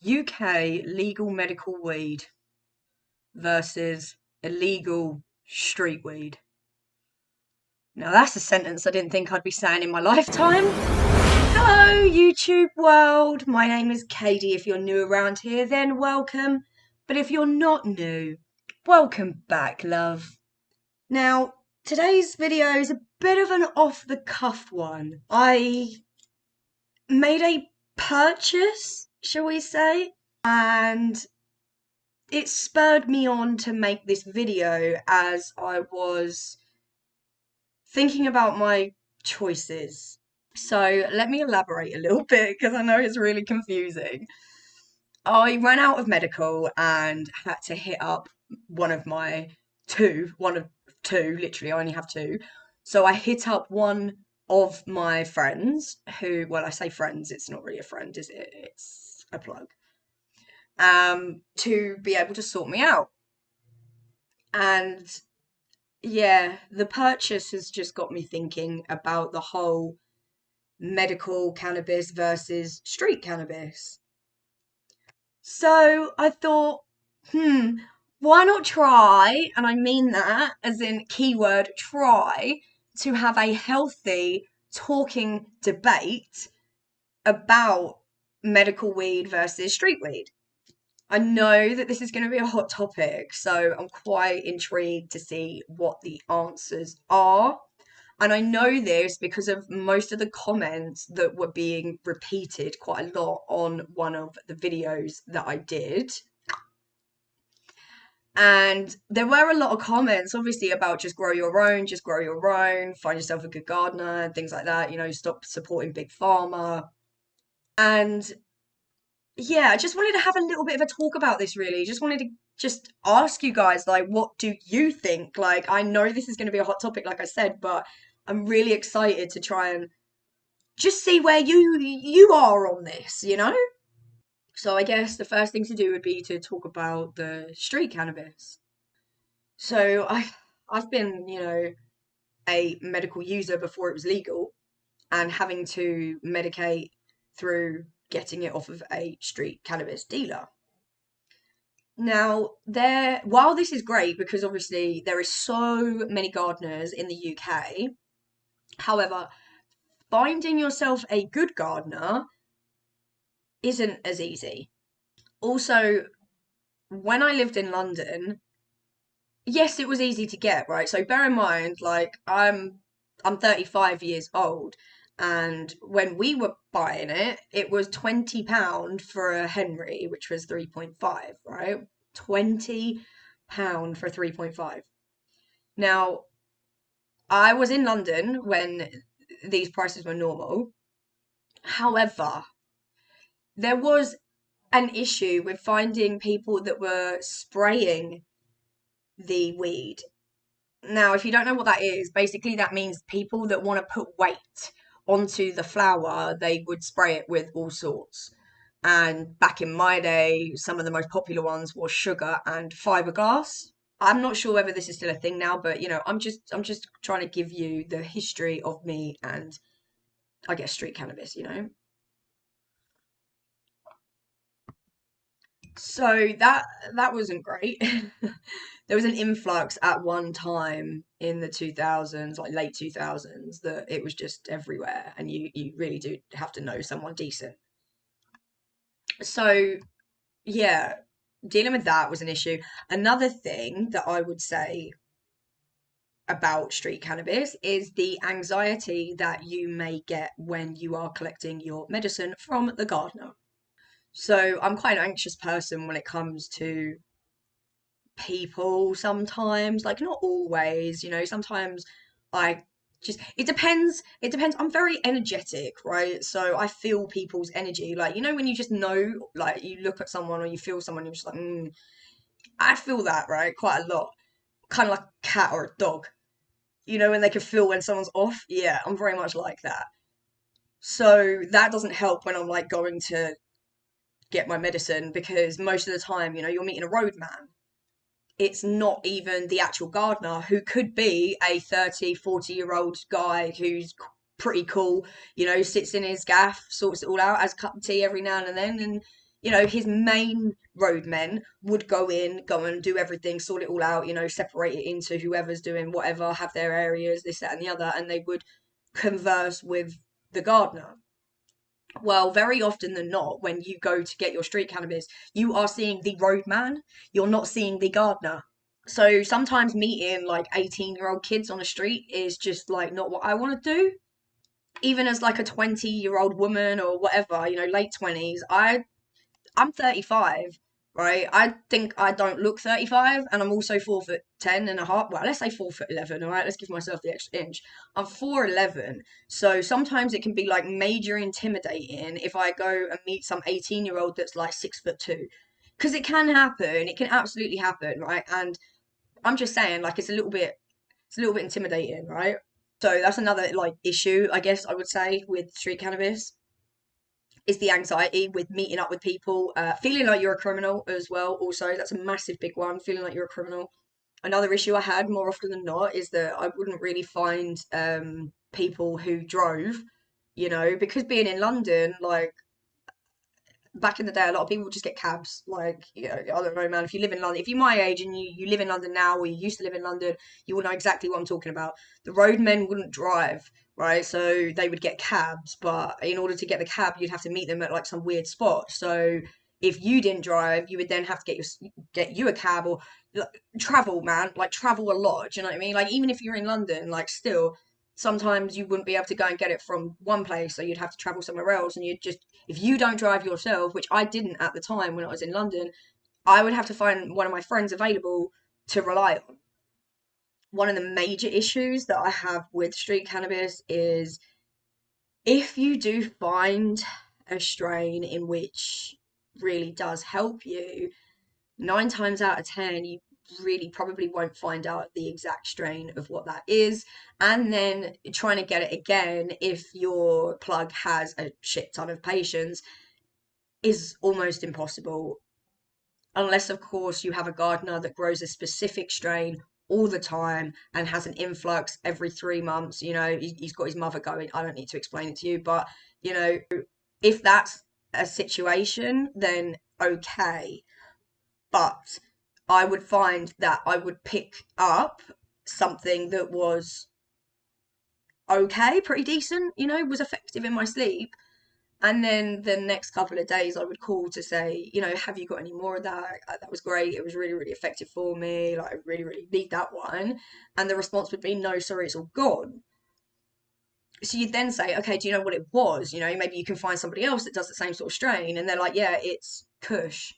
UK legal medical weed versus illegal street weed. Now that's a sentence I didn't think I'd be saying in my lifetime. Hello, YouTube world. My name is Katie. If you're new around here, then welcome. But if you're not new, welcome back, love. Now, today's video is a bit of an off-the-cuff one. I made a purchase, shall we say, and it spurred me on to make this video as I was thinking about my choices. So let me elaborate a little bit because I know it's really confusing. I ran out of medical and had to hit up one of two, literally, I only have two. So I hit up one of my friends who, well, I say friends, it's not really a friend, is it? It's a plug. To be able to sort me out. And yeah, the purchase has just got me thinking about the whole medical cannabis versus street cannabis. So I thought, why not try, and I mean that as in keyword try, to have a healthy talking debate about medical weed versus street weed. I know that this is going to be a hot topic, so I'm quite intrigued to see what the answers are. And I know this because of most of the comments that were being repeated quite a lot on one of the videos that I did. And there were a lot of comments, obviously, about just grow your own, find yourself a good gardener, and things like that, stop supporting big pharma. And yeah, I just wanted to have a little bit of a talk about this, really. Just wanted to just ask you guys, like, what do you think? Like, I know this is going to be a hot topic, like I said, but I'm really excited to try and just see where you are on this. So I guess the first thing to do would be to talk about the street cannabis. So I've been, a medical user before it was legal and having to medicate through getting it off of a street cannabis dealer. Now, while this is great because obviously there is so many gardeners in the UK, however, finding yourself a good gardener isn't as easy. Also, when I lived in London, yes, it was easy to get, right? So bear in mind, like I'm 35 years old, and when we were buying it, it was £20 for a Henry, which was 3.5, right? £20 for 3.5. Now, I was in London when these prices were normal. However, there was an issue with finding people that were spraying the weed. Now, if you don't know what that is, basically that means people that want to put weight onto the flower, they would spray it with all sorts. And back in my day, some of the most popular ones were sugar and fiberglass. I'm not sure whether this is still a thing now, but I'm just trying to give you the history of me and I guess street cannabis. So that wasn't great. There was an influx at one time in the 2000s, like late 2000s, that it was just everywhere, and you really do have to know someone decent. So yeah, dealing with that was an issue. Another thing that I would say about street cannabis is the anxiety that you may get when you are collecting your medicine from the gardener. So I'm quite an anxious person when it comes to people sometimes, like not always, sometimes I just it depends. I'm very energetic, right? So I feel people's energy. Like, when you just know, like you look at someone or you feel someone, you're just like, I feel that, right? Quite a lot. Kind of like a cat or a dog. When they can feel when someone's off. Yeah, I'm very much like that. So that doesn't help when I'm like going to get my medicine because most of the time, you're meeting a roadman. It's not even the actual gardener who could be a 30, 40-year-old guy who's pretty cool, sits in his gaff, sorts it all out, has a cup of tea every now and then, and his main roadmen would go and do everything, sort it all out, separate it into whoever's doing whatever, have their areas, this, that, and the other, and they would converse with the gardener. Well, very often than not, when you go to get your street cannabis, you are seeing the roadman, you're not seeing the gardener. So sometimes meeting like 18-year-old kids on the street is just like not what I want to do. Even as like a 20-year-old woman or whatever, late 20s, I'm 35, right? I think I don't look 35, and I'm also 4 foot 10 and a half. Well, let's say 4 foot 11, all right? Let's give myself the extra inch. I'm 4'11, so sometimes it can be like major intimidating if I go and meet some 18-year-old that's like 6'2", because it can happen. It can absolutely happen, right? And I'm just saying, like, it's a little bit intimidating, right? So that's another like issue, I guess I would say, with street cannabis is the anxiety with meeting up with people, feeling like you're a criminal as well. Also, that's a massive big one, feeling like you're a criminal. Another issue I had more often than not is that I wouldn't really find people who drove, because being in London, like back in the day, a lot of people would just get cabs. Like, I don't know, man. If you live in London, if you're my age and you live in London now, or you used to live in London, you will know exactly what I'm talking about. The roadmen wouldn't drive, right? So they would get cabs, but in order to get the cab, you'd have to meet them at like some weird spot. So if you didn't drive, you would then have to get you a cab or travel, man. Like travel a lot. Do you know what I mean? Like even if you're in London, like still sometimes you wouldn't be able to go and get it from one place, so you'd have to travel somewhere else, and you'd just, if you don't drive yourself, which I didn't at the time when I was in London, I would have to find one of my friends available to rely on. One of the major issues that I have with street cannabis is if you do find a strain in which really does help you, 9 times out of 10, you really probably won't find out the exact strain of what that is. And then trying to get it again, if your plug has a shit ton of patients, is almost impossible. Unless, of course, you have a gardener that grows a specific strain all the time and has an influx every 3 months. He's got his mother going. I don't need to explain it to you, but, if that's a situation, then okay. But I would find that I would pick up something that was okay, pretty decent, was effective in my sleep. And then the next couple of days, I would call to say, have you got any more of that? That was great. It was really, really effective for me. Like, I really, really need that one. And the response would be, no, sorry, it's all gone. So you'd then say, okay, do you know what it was? Maybe you can find somebody else that does the same sort of strain. And they're like, yeah, it's Kush.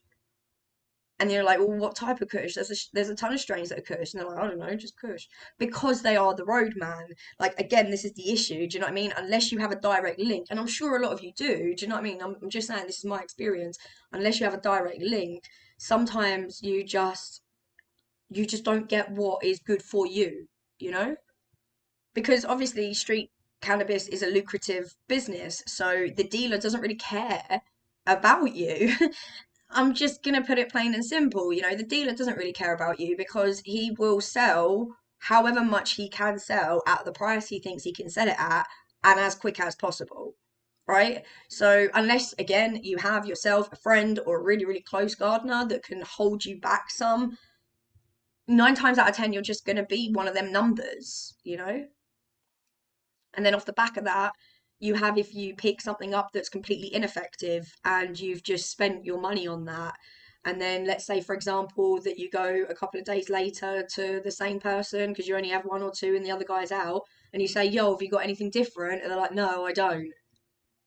And you're like, well, what type of Kush? There's a ton of strains that are Kush. And they're like, I don't know, just Kush. Because they are the roadman. Like, again, this is the issue. Do you know what I mean? Unless you have a direct link, and I'm sure a lot of you do. Do you know what I mean? I'm just saying, this is my experience. Unless you have a direct link, sometimes you just don't get what is good for you, you know? Because obviously street cannabis is a lucrative business, so the dealer doesn't really care about you. I'm just going to put it plain and simple. The dealer doesn't really care about you because he will sell however much he can sell at the price he thinks he can sell it at and as quick as possible. Right? So, unless again you have yourself a friend or a really, really close gardener that can hold you back some, 9 times out of 10, you're just going to be one of them numbers. And then off the back of that, you have, if you pick something up that's completely ineffective and you've just spent your money on that, and then let's say, for example, that you go a couple of days later to the same person because you only have one or two and the other guy's out, and you say, yo, have you got anything different? And they're like, no, I don't.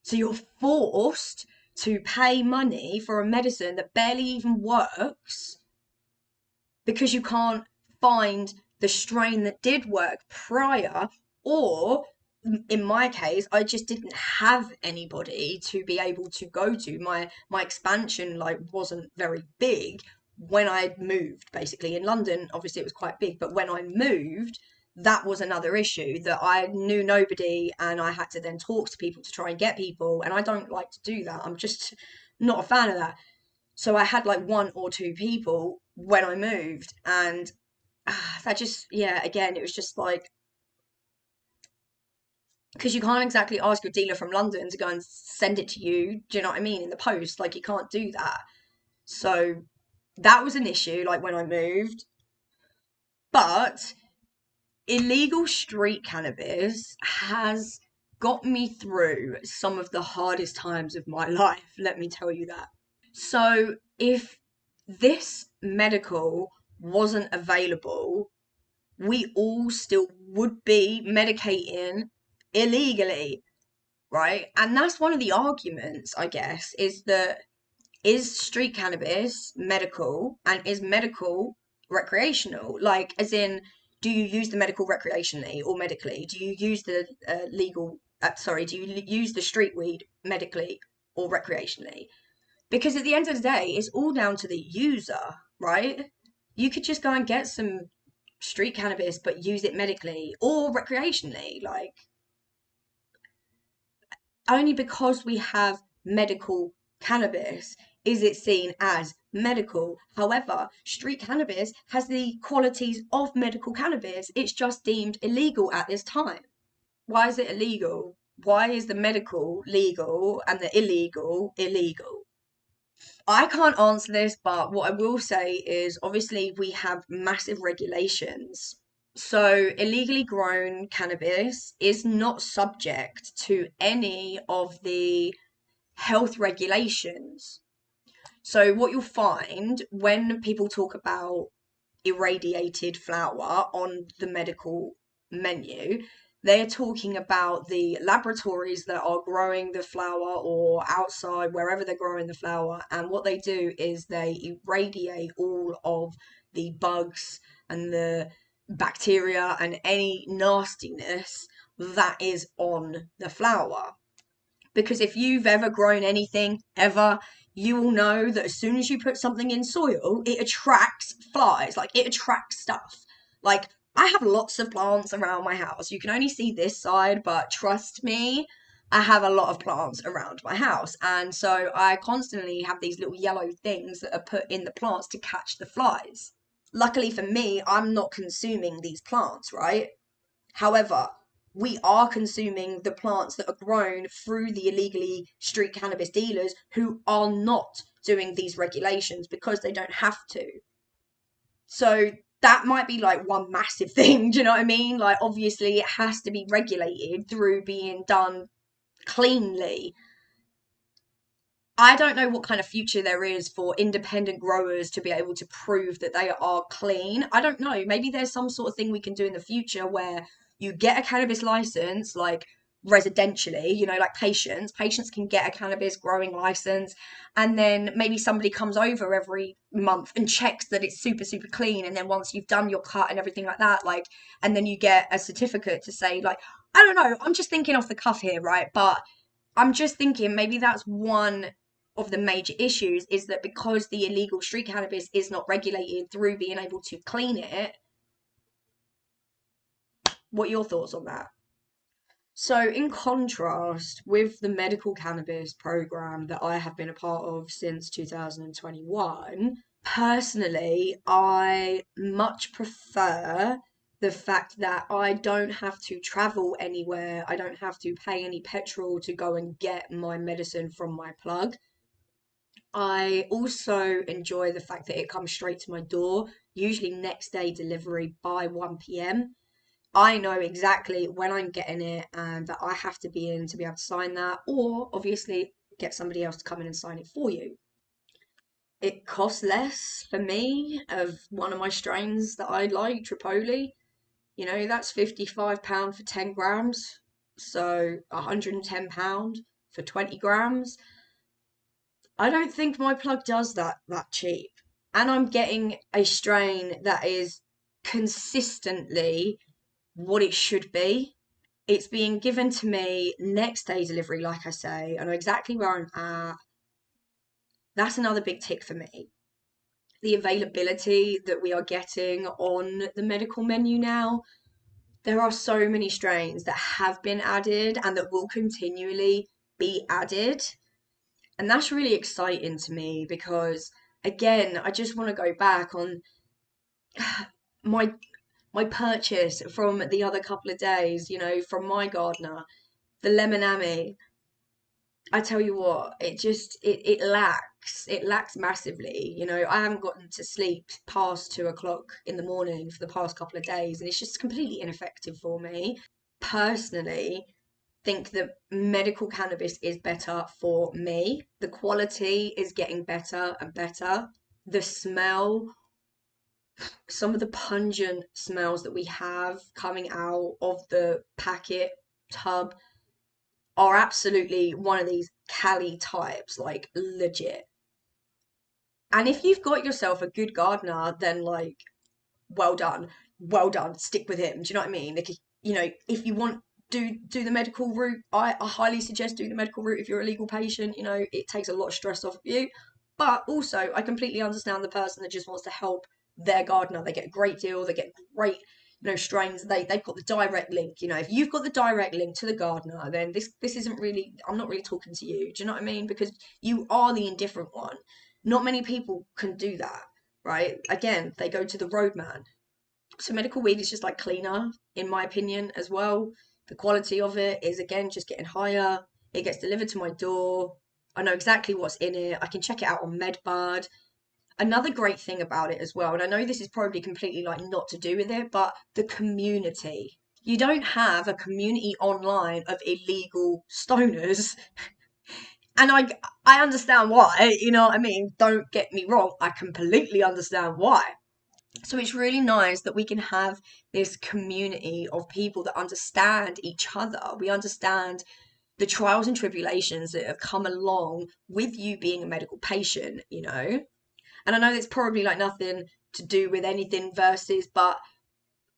So you're forced to pay money for a medicine that barely even works because you can't find the strain that did work prior, or in my case, I just didn't have anybody to be able to go to. My expansion like wasn't very big when I moved. Basically in London, obviously it was quite big, but when I moved, that was another issue, that I knew nobody and I had to then talk to people to try and get people, and I don't like to do that. I'm just not a fan of that. So I had like one or two people when I moved, and that just, yeah, again, it was just like, because you can't exactly ask your dealer from London to go and send it to you. Do you know what I mean? In the post, like you can't do that. So that was an issue, like when I moved. But illegal street cannabis has got me through some of the hardest times of my life, let me tell you that. So if this medical wasn't available, we all still would be medicating illegally, right? And that's one of the arguments, I guess, is that is street cannabis medical and is medical recreational? Like, as in, do you use the medical recreationally or medically? Do you use the do you use the street weed medically or recreationally? Because at the end of the day, it's all down to the user, right? You could just go and get some street cannabis, but use it medically or recreationally. Like, only because we have medical cannabis is it seen as medical. However, street cannabis has the qualities of medical cannabis. It's just deemed illegal at this time. Why is it illegal? Why is the medical legal and the illegal illegal? I can't answer this, but what I will say is obviously we have massive regulations. So, illegally grown cannabis is not subject to any of the health regulations. So, what you'll find when people talk about irradiated flower on the medical menu, they're talking about the laboratories that are growing the flower or outside, wherever they're growing the flower. And what they do is they irradiate all of the bugs and the bacteria and any nastiness that is on the flower. Because if you've ever grown anything, ever, you will know that as soon as you put something in soil, it attracts flies, like it attracts stuff. Like, I have lots of plants around my house. You can only see this side, but trust me, I have a lot of plants around my house. And so I constantly have these little yellow things that are put in the plants to catch the flies. Luckily for me, I'm not consuming these plants, right? However, we are consuming the plants that are grown through the illegally street cannabis dealers who are not doing these regulations because they don't have to. So that might be like one massive thing. Do you know what I mean? Like, obviously, it has to be regulated through being done cleanly. I don't know what kind of future there is for independent growers to be able to prove that they are clean. I don't know. Maybe there's some sort of thing we can do in the future where you get a cannabis license, like residentially, like patients can get a cannabis growing license, and then maybe somebody comes over every month and checks that it's super, super clean. And then once you've done your cut and everything like that, like, and then you get a certificate to say, like, I don't know, I'm just thinking off the cuff here, right? But I'm just thinking maybe that's one of the major issues is that because the illegal street cannabis is not regulated through being able to clean it. What are your thoughts on that? So, in contrast with the medical cannabis program that I have been a part of since 2021, personally, I much prefer the fact that I don't have to travel anywhere. I don't have to pay any petrol to go and get my medicine from my plug. I also enjoy the fact that it comes straight to my door, usually next day delivery by 1 p.m. I know exactly when I'm getting it and that I have to be in to be able to sign that, or obviously get somebody else to come in and sign it for you. It costs less for me of one of my strains that I like, Tripoli. That's £55 for 10 grams, so £110 for 20 grams. I don't think my plug does that cheap. And I'm getting a strain that is consistently what it should be. It's being given to me next day delivery, like I say. I know exactly where I'm at. That's another big tick for me. The availability that we are getting on the medical menu now. There are so many strains that have been added and that will continually be added. And that's really exciting to me because, again, I just want to go back on my my purchase from the other couple of days, you know, from my gardener, the lemon ammy, I tell you what, it lacks massively. You know, I haven't gotten to sleep past 2 o'clock in the morning for the past couple of days, and it's just completely ineffective for me. Personally, think that medical cannabis is better for me. The quality is getting better and better. The smell, some of the pungent smells that we have coming out of the packet tub are absolutely one of these Cali types, like legit. And if you've got yourself a good gardener, then like, well done, stick with him. Do you know what I mean? Like, you know, if you want do the medical route, I highly suggest do the medical route if you're a legal patient. You know, it takes a lot of stress off of you. But also, I completely understand the person that just wants to help their gardener. They get a great deal, they get great, you know, strains. They've got the direct link. You know, if you've got the direct link to the gardener, then this isn't really. I'm not really talking to you. Do you know what I mean? Because you are the indifferent one. Not many people can do that, right? Again, they go to the roadman. So medical weed is just like cleaner, in my opinion, as well. The quality of it is again just getting higher. It gets delivered to my door. I know exactly what's in it. I can check it out on MedBud. Another great thing about it as well, and I know this is probably completely like not to do with it, but the community. You don't have a community online of illegal stoners. And I understand why, you know what I mean? Don't get me wrong, I completely understand why. So it's really nice that we can have this community of people that understand each other. We understand the trials and tribulations that have come along with you being a medical patient, you know. And I know it's probably like nothing to do with anything versus, but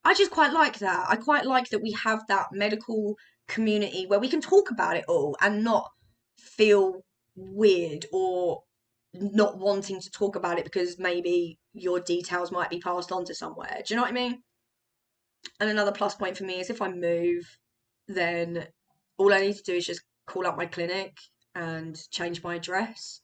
I just quite like that. I quite like that we have that medical community where we can talk about it all and not feel weird or not wanting to talk about it because maybe your details might be passed on to somewhere. Do you know what I mean? And another plus point for me is if I move, then all I need to do is just call up my clinic and change my address,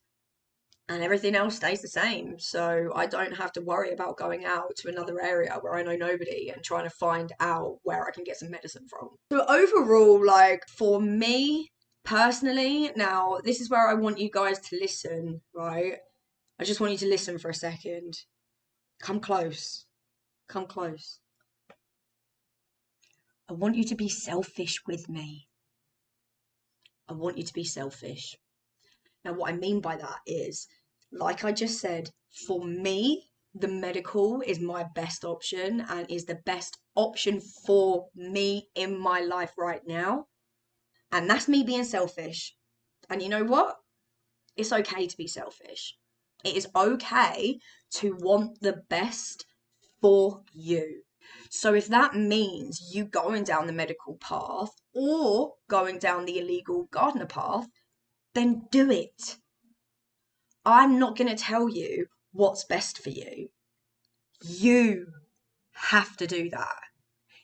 and everything else stays the same. So I don't have to worry about going out to another area where I know nobody and trying to find out where I can get some medicine from. So overall, like for me personally, now this is where I want you guys to listen, right? I just want you to listen for a second. Come close. Come close. I want you to be selfish with me. I want you to be selfish. Now, what I mean by that is, like I just said, for me, the medical is my best option and is the best option for me in my life right now. And that's me being selfish. And you know what? It's okay to be selfish. It is okay to want the best for you. So if that means you going down the medical path or going down the illegal gardener path, then do it. I'm not going to tell you what's best for you. You have to do that.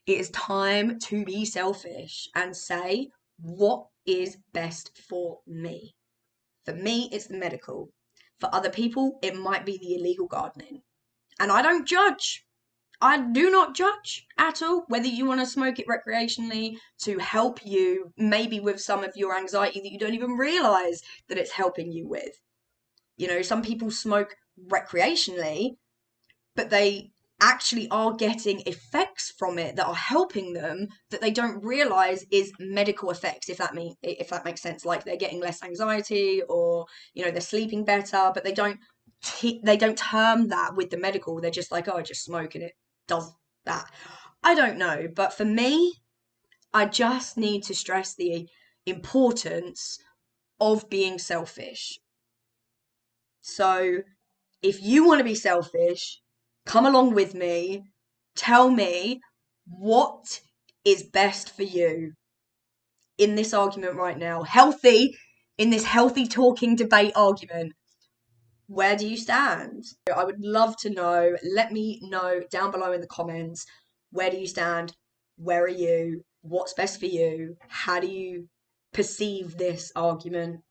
It is time to be selfish and say, what is best for me? For me, it's the medical. For other people, it might be the illegal gardening. And I don't judge. I do not judge at all whether you want to smoke it recreationally to help you, maybe with some of your anxiety that you don't even realize that it's helping you with. You know, some people smoke recreationally, but they actually are getting effects from it that are helping them that they don't realize is medical effects, if that makes sense. Like they're getting less anxiety, or you know, they're sleeping better, but they don't term that with the medical. They're just like, oh, I just smoke and it does that. I don't know, but for me, I just need to stress the importance of being selfish. So if you want to be selfish, come along with me. Tell me what is best for you in this argument right now. In this healthy talking debate argument. Where do you stand? I would love to know. Let me know down below in the comments. Where do you stand? Where are you? What's best for you? How do you perceive this argument?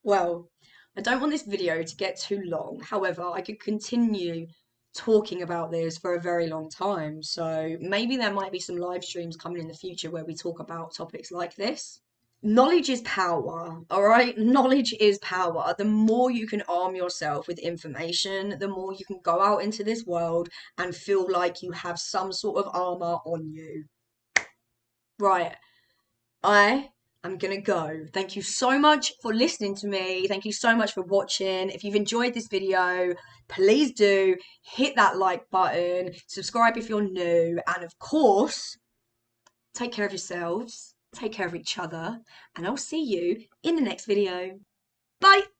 Well, I don't want this video to get too long. However, I could continue talking about this for a very long time. So maybe there might be some live streams coming in the future where we talk about topics like this. Knowledge is power, all right? Knowledge is power. The more you can arm yourself with information, the more you can go out into this world and feel like you have some sort of armor on you. Right. I am gonna go. Thank you so much for listening to me. Thank you so much for watching. If you've enjoyed this video, please do hit that like button, subscribe if you're new, and of course, take care of yourselves, take care of each other, and I'll see you in the next video. Bye!